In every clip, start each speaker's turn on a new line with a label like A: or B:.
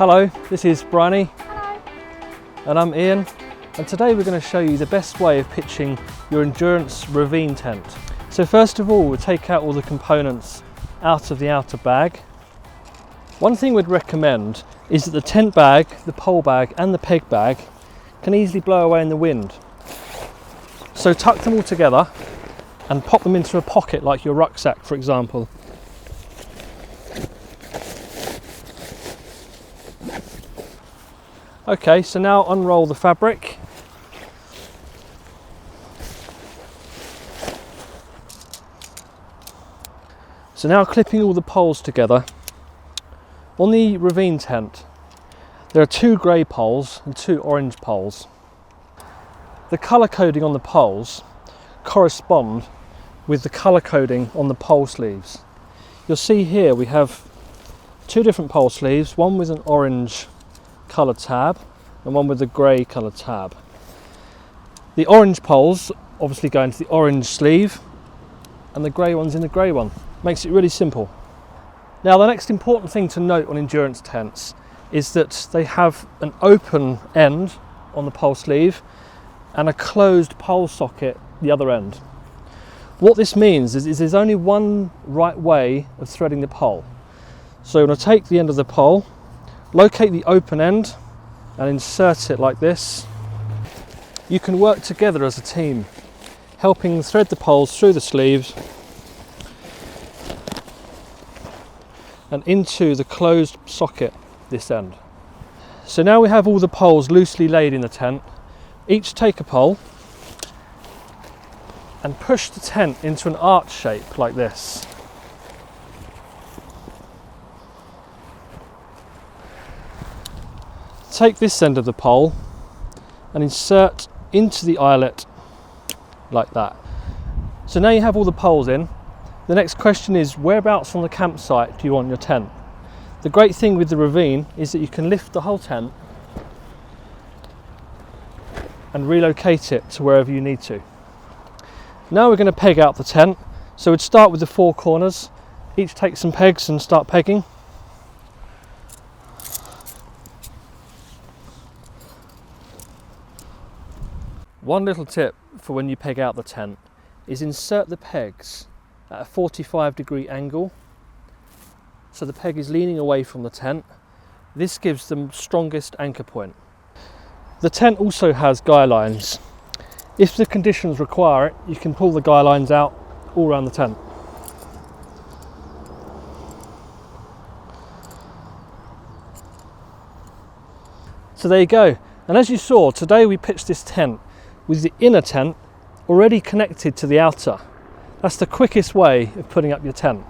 A: Hello, this is Bryony.
B: Hello.
A: And I'm Ian, and today we're going to show you the best way of pitching your Endurance Ravine tent. So first of all, we'll take out all the components out of the outer bag. One thing we'd recommend is that the tent bag, the pole bag and the peg bag can easily blow away in the wind. So tuck them all together and pop them into a pocket like your rucksack, for example. Okay, so now unroll the fabric. So now clipping all the poles together. On the Ravine tent, there are 2 grey poles and 2 orange poles. The colour coding on the poles correspond with the colour coding on the pole sleeves. You'll see here we have 2 different pole sleeves, one with an orange coloured tab and one with a grey coloured tab. The orange poles obviously go into the orange sleeve and the grey ones in the grey one. Makes it really simple. Now the next important thing to note on endurance tents is that they have an open end on the pole sleeve and a closed pole socket the other end. What this means is there's only one right way of threading the pole. So you're going to take the end of the pole, locate the open end and insert it like this. You can work together as a team, helping thread the poles through the sleeves and into the closed socket this end. So now we have all the poles loosely laid in the tent. Each take a pole and push the tent into an arch shape like this. Take this end of the pole and insert into the eyelet like that. So now you have all the poles in. The next question is, whereabouts on the campsite do you want your tent? The great thing with the Ravine is that you can lift the whole tent and relocate it to wherever you need to. Now we're going to peg out the tent. So we'd start with the 4 corners. Each take some pegs and start pegging. One little tip for when you peg out the tent is insert the pegs at a 45-degree angle so the peg is leaning away from the tent. This gives the strongest anchor point. The tent also has guy lines. If the conditions require it, you can pull the guy lines out all around the tent. So there you go. And as you saw, today we pitched this tent with the inner tent already connected to the outer. That's the quickest way of putting up your tent.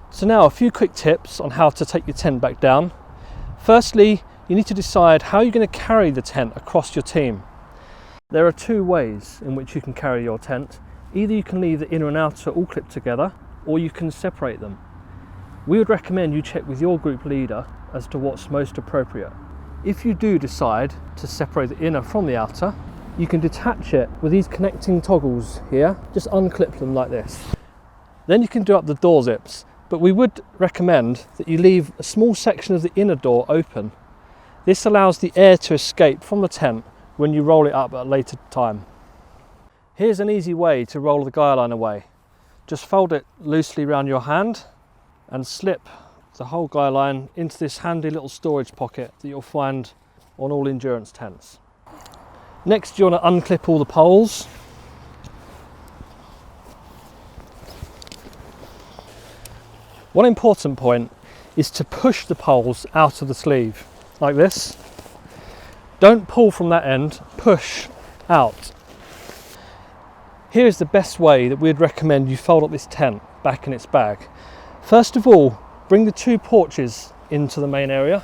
A: So now a few quick tips on how to take your tent back down. Firstly, you need to decide how you're going to carry the tent across your team. There are 2 ways in which you can carry your tent. Either you can leave the inner and outer all clipped together, or you can separate them. We would recommend you check with your group leader as to what's most appropriate. If you do decide to separate the inner from the outer, you can detach it with these connecting toggles here. Just unclip them like this. Then you can do up the door zips, but we would recommend that you leave a small section of the inner door open. This allows the air to escape from the tent when you roll it up at a later time. Here's an easy way to roll the guy line away. Just fold it loosely around your hand and slip the whole guy line into this handy little storage pocket that you'll find on all endurance tents. Next, you want to unclip all the poles. One important point is to push the poles out of the sleeve like this. Don't pull from that end, push out. Here is the best way that we'd recommend you fold up this tent back in its bag. First of all, bring the 2 porches into the main area.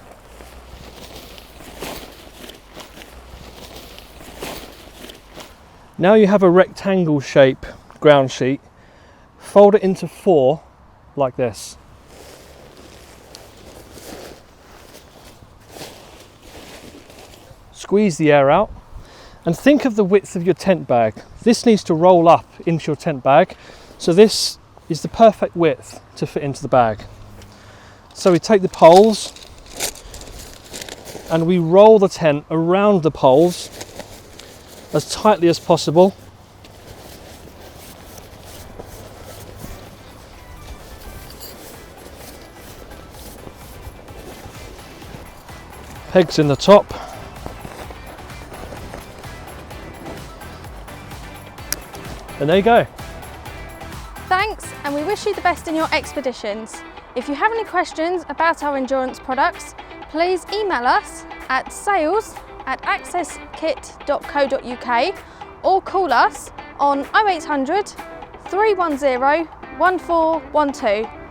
A: Now you have a rectangle shape ground sheet. Fold it into 4 like this. Squeeze the air out and think of the width of your tent bag. This needs to roll up into your tent bag, so this is the perfect width to fit into the bag. So we take the poles and we roll the tent around the poles as tightly as possible. Pegs in the top. And there you go.
B: Thanks, and we wish you the best in your expeditions. If you have any questions about our endurance products, please email us at sales@accesskit.co.uk or call us on 0800 310 1412.